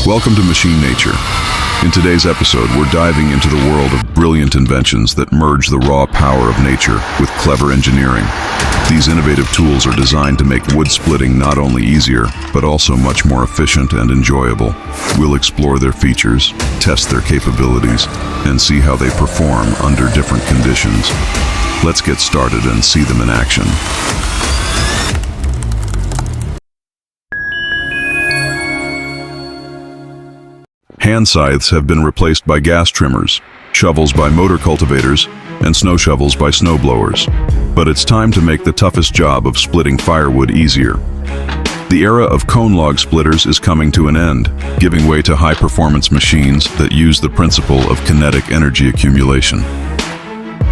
Welcome to Machine Nature. In today's episode, we're diving into the world of brilliant inventions that merge the raw power of nature with clever engineering. These innovative tools are designed to make wood splitting not only easier, but also much more efficient and enjoyable. We'll explore their features, test their capabilities, and see how they perform under different conditions. Let's get started and see them in action. Hand scythes have been replaced by gas trimmers, shovels by motor cultivators, and snow shovels by snow blowers. But it's time to make the toughest job of splitting firewood easier. The era of cone log splitters is coming to an end, giving way to high-performance machines that use the principle of kinetic energy accumulation.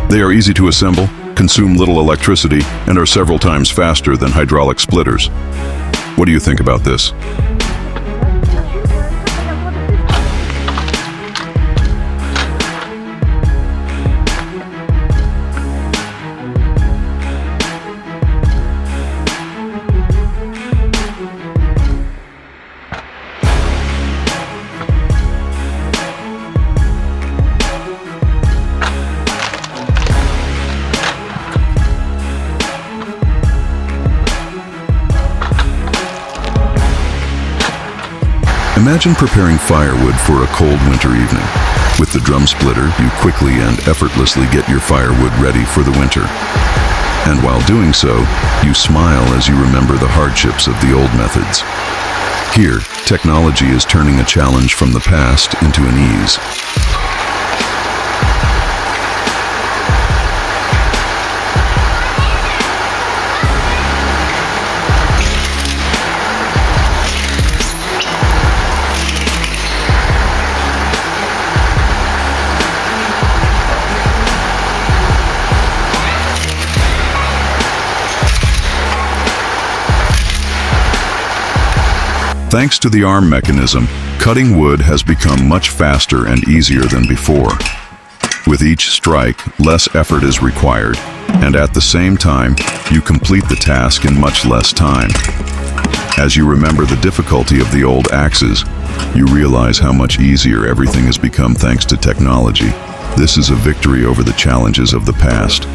They are easy to assemble, consume little electricity, and are several times faster than hydraulic splitters. What do you think about this? Imagine preparing firewood for a cold winter evening. With the drum splitter, you quickly and effortlessly get your firewood ready for the winter. And while doing so, you smile as you remember the hardships of the old methods. Here, technology is turning a challenge from the past into an ease. Thanks to the arm mechanism, cutting wood has become much faster and easier than before. With each strike, less effort is required, and at the same time, you complete the task in much less time. As you remember the difficulty of the old axes, you realize how much easier everything has become thanks to technology. This is a victory over the challenges of the past.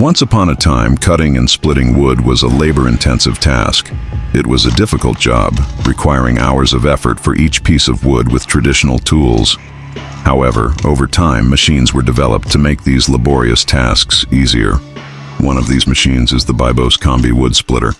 Once upon a time, cutting and splitting wood was a labor-intensive task. It was a difficult job, requiring hours of effort for each piece of wood with traditional tools. However, over time, machines were developed to make these laborious tasks easier. One of these machines is the Bibos Combi wood splitter.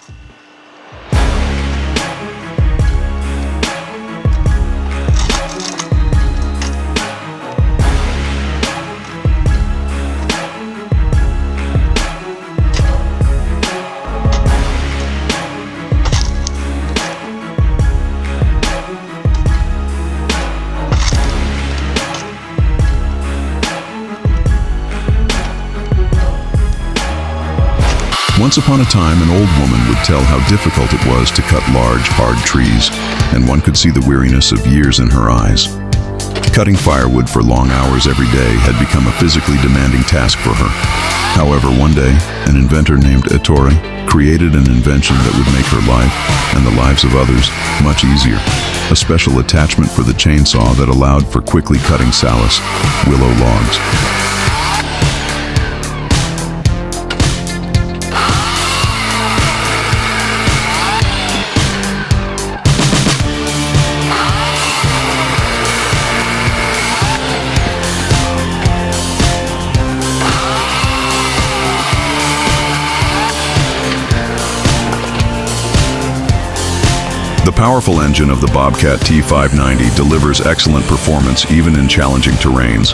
Once upon a time, an old woman would tell how difficult it was to cut large, hard trees, and one could see the weariness of years in her eyes. Cutting firewood for long hours every day had become a physically demanding task for her. However, one day, an inventor named Ettore created an invention that would make her life, and the lives of others, much easier. A special attachment for the chainsaw that allowed for quickly cutting salus, willow logs. The powerful engine of the Bobcat T590 delivers excellent performance even in challenging terrains,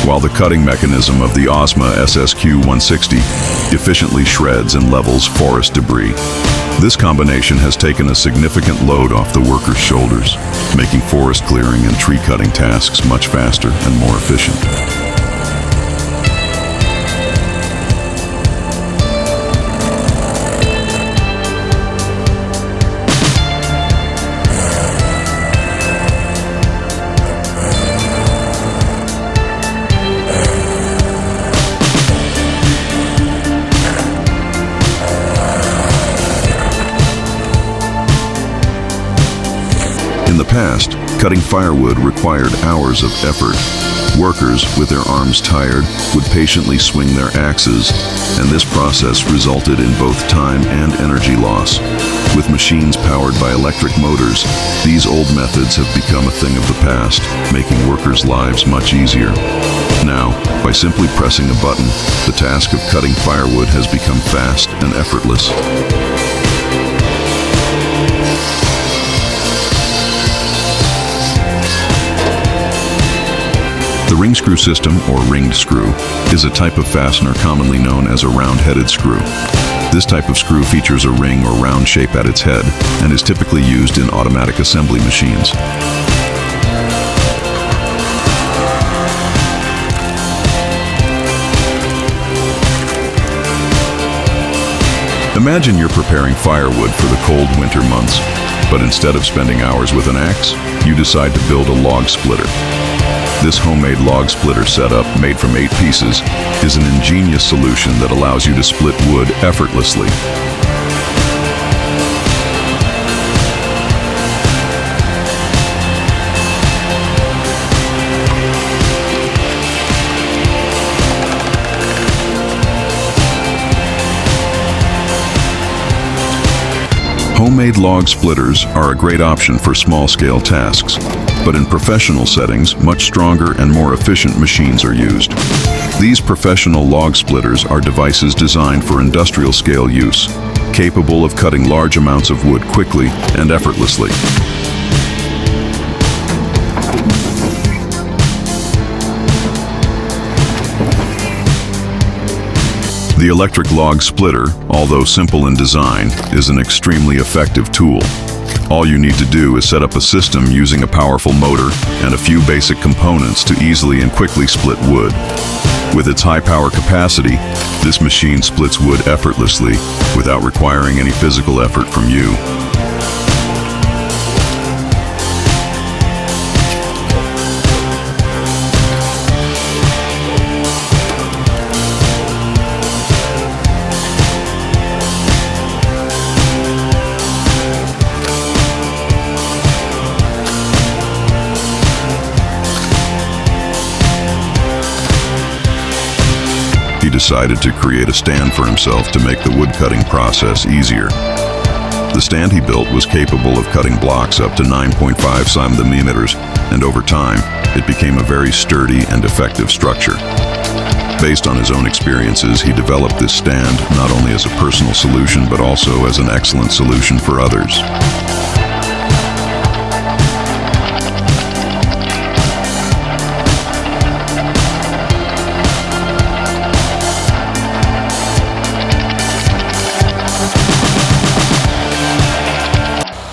while the cutting mechanism of the Osma SSQ 160 efficiently shreds and levels forest debris. This combination has taken a significant load off the workers' shoulders, making forest clearing and tree cutting tasks much faster and more efficient. past, cutting firewood required hours of effort. Workers, with their arms tired, would patiently swing their axes, and this process resulted in both time and energy loss. With machines powered by electric motors, these old methods have become a thing of the past, making workers' lives much easier. Now, by simply pressing a button, the task of cutting firewood has become fast and effortless. The ring screw system, or ringed screw, is a type of fastener commonly known as a round-headed screw. This type of screw features a ring or round shape at its head and is typically used in automatic assembly machines. Imagine you're preparing firewood for the cold winter months, but instead of spending hours with an axe, you decide to build a log splitter. This homemade log splitter setup, made from 8 pieces, is an ingenious solution that allows you to split wood effortlessly. Homemade log splitters are a great option for small-scale tasks, but in professional settings, much stronger and more efficient machines are used. These professional log splitters are devices designed for industrial-scale use, capable of cutting large amounts of wood quickly and effortlessly. The electric log splitter, although simple in design, is an extremely effective tool. All you need to do is set up a system using a powerful motor and a few basic components to easily and quickly split wood. With its high power capacity, this machine splits wood effortlessly without requiring any physical effort from you. He decided to create a stand for himself to make the woodcutting process easier. The stand he built was capable of cutting blocks up to 9.5 centimeters, and over time, it became a very sturdy and effective structure. Based on his own experiences, he developed this stand not only as a personal solution, but also as an excellent solution for others.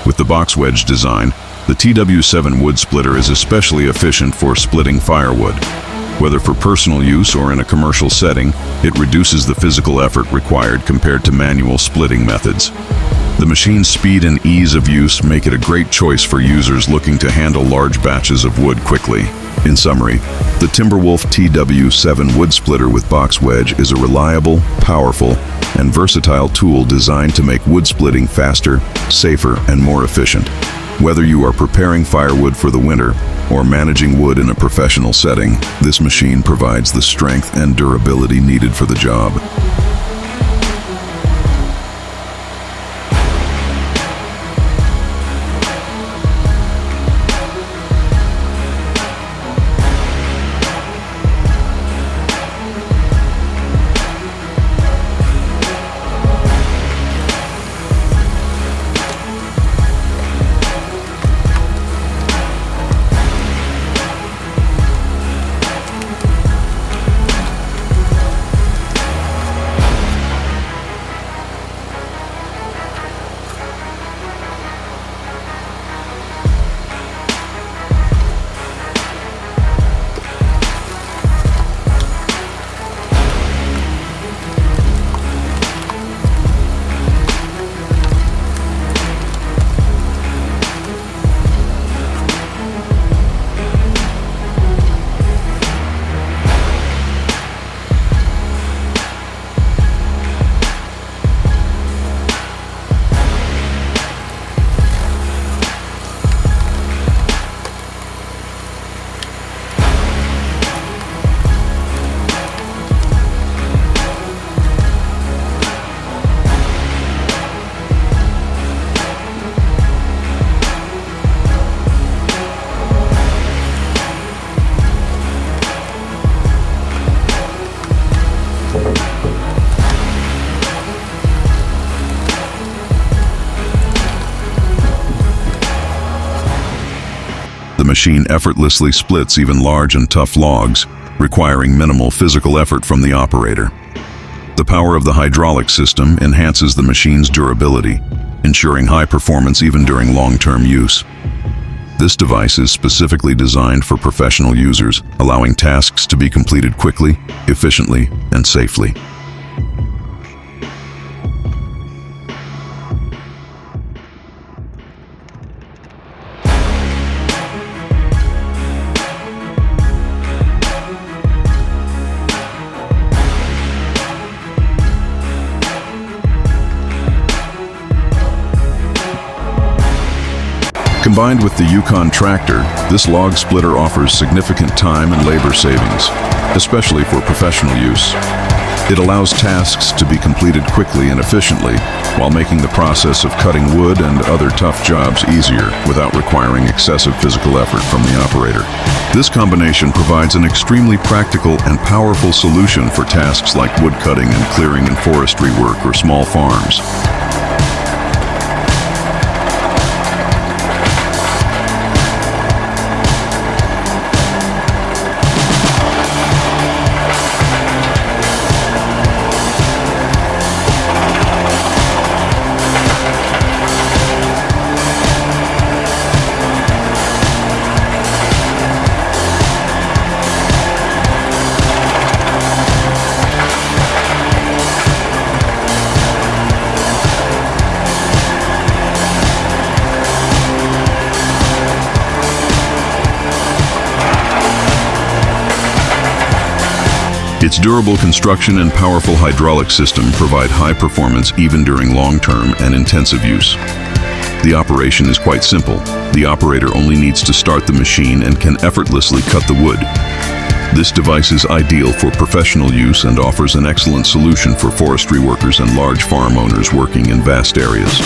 With the box wedge design, the TW7 wood splitter is especially efficient for splitting firewood. Whether for personal use or in a commercial setting, it reduces the physical effort required compared to manual splitting methods. The machine's speed and ease of use make it a great choice for users looking to handle large batches of wood quickly. In summary, the Timberwolf TW7 wood splitter with box wedge is a reliable, powerful, and versatile tool designed to make wood splitting faster, safer, and more efficient. Whether you are preparing firewood for the winter or managing wood in a professional setting, this machine provides the strength and durability needed for the job. machine effortlessly splits even large and tough logs, requiring minimal physical effort from the operator. The power of the hydraulic system enhances the machine's durability, ensuring high performance even during long-term use. This device is specifically designed for professional users, allowing tasks to be completed quickly, efficiently, and safely. Combined with the Yukon tractor, this log splitter offers significant time and labor savings, especially for professional use. It allows tasks to be completed quickly and efficiently, while making the process of cutting wood and other tough jobs easier without requiring excessive physical effort from the operator. This combination provides an extremely practical and powerful solution for tasks like wood cutting and clearing in forestry work or small farms. Its durable construction and powerful hydraulic system provide high performance even during long-term and intensive use. The operation is quite simple. The operator only needs to start the machine and can effortlessly cut the wood. This device is ideal for professional use and offers an excellent solution for forestry workers and large farm owners working in vast areas.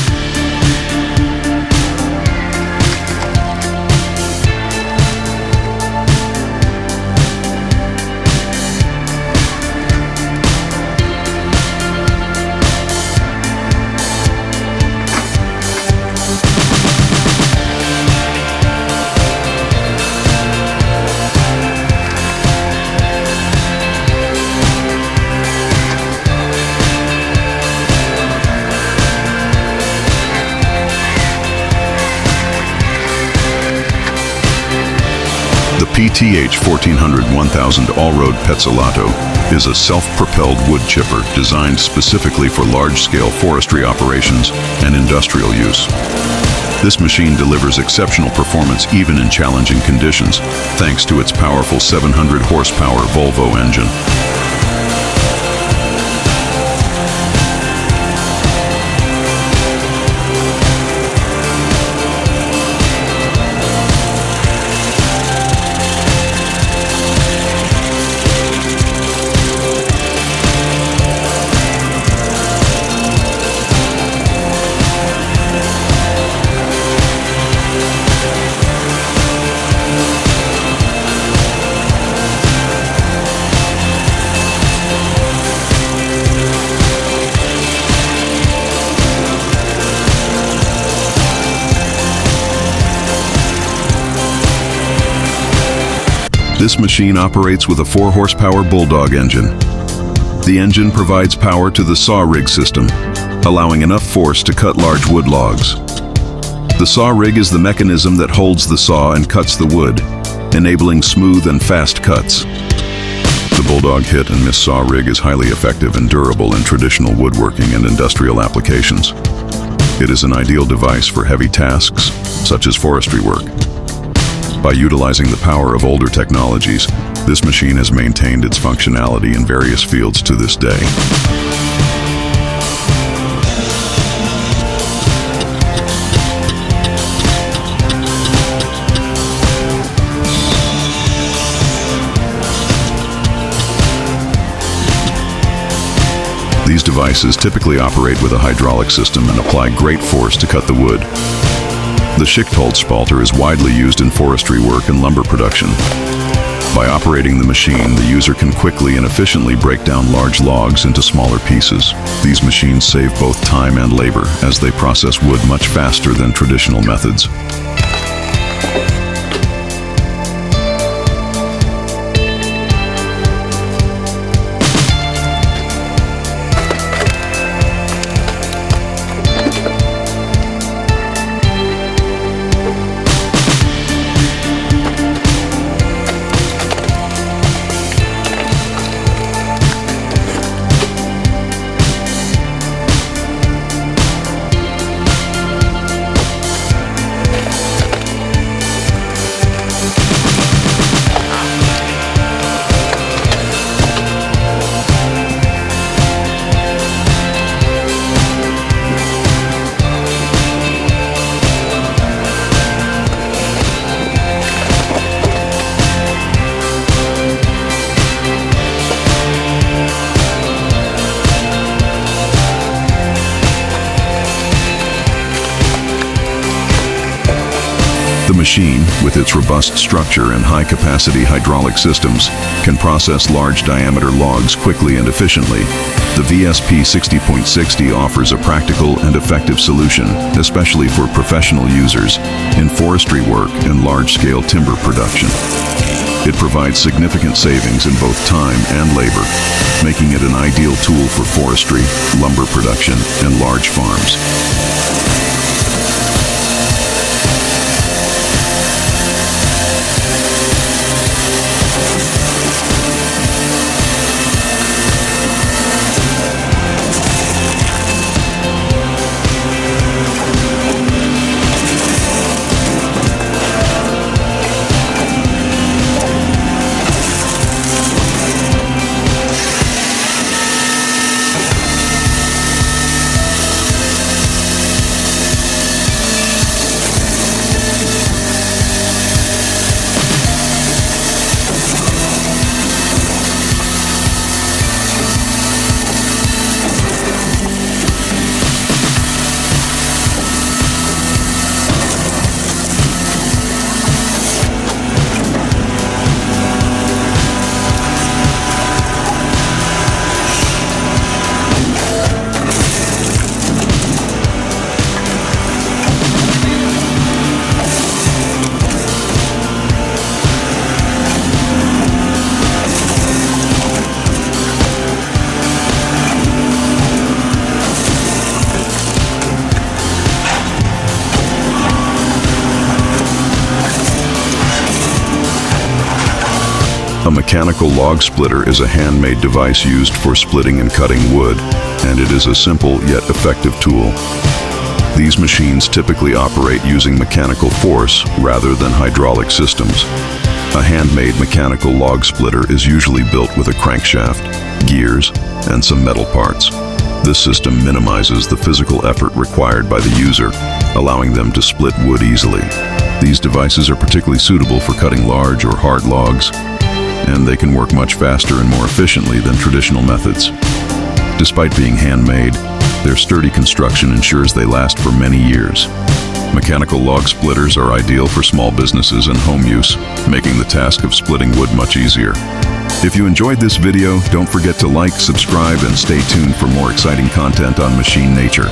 The PTH 1400-1000 All-Road Petzolato is a self-propelled wood chipper designed specifically for large-scale forestry operations and industrial use. This machine delivers exceptional performance even in challenging conditions, thanks to its powerful 700 horsepower Volvo engine. This machine operates with a 4-horsepower Bulldog engine. The engine provides power to the saw rig system, allowing enough force to cut large wood logs. The saw rig is the mechanism that holds the saw and cuts the wood, enabling smooth and fast cuts. The Bulldog hit and miss saw rig is highly effective and durable in traditional woodworking and industrial applications. It is an ideal device for heavy tasks, such as forestry work. By utilizing the power of older technologies, this machine has maintained its functionality in various fields to this day. These devices typically operate with a hydraulic system and apply great force to cut the wood. The Schichtholzspalter is widely used in forestry work and lumber production. By operating the machine, the user can quickly and efficiently break down large logs into smaller pieces. These machines save both time and labor, as they process wood much faster than traditional methods. machine, with its robust structure and high-capacity hydraulic systems, can process large-diameter logs quickly and efficiently. The VSP 60.60 offers a practical and effective solution, especially for professional users in forestry work and large-scale timber production. It provides significant savings in both time and labor, making it an ideal tool for forestry, lumber production, and large farms. A mechanical log splitter is a handmade device used for splitting and cutting wood, and it is a simple yet effective tool. These machines typically operate using mechanical force rather than hydraulic systems. A handmade mechanical log splitter is usually built with a crankshaft, gears, and some metal parts. This system minimizes the physical effort required by the user, allowing them to split wood easily. These devices are particularly suitable for cutting large or hard logs, and they can work much faster and more efficiently than traditional methods. Despite being handmade, their sturdy construction ensures they last for many years. Mechanical log splitters are ideal for small businesses and home use, making the task of splitting wood much easier. If you enjoyed this video, don't forget to like, subscribe, and stay tuned for more exciting content on machine nature.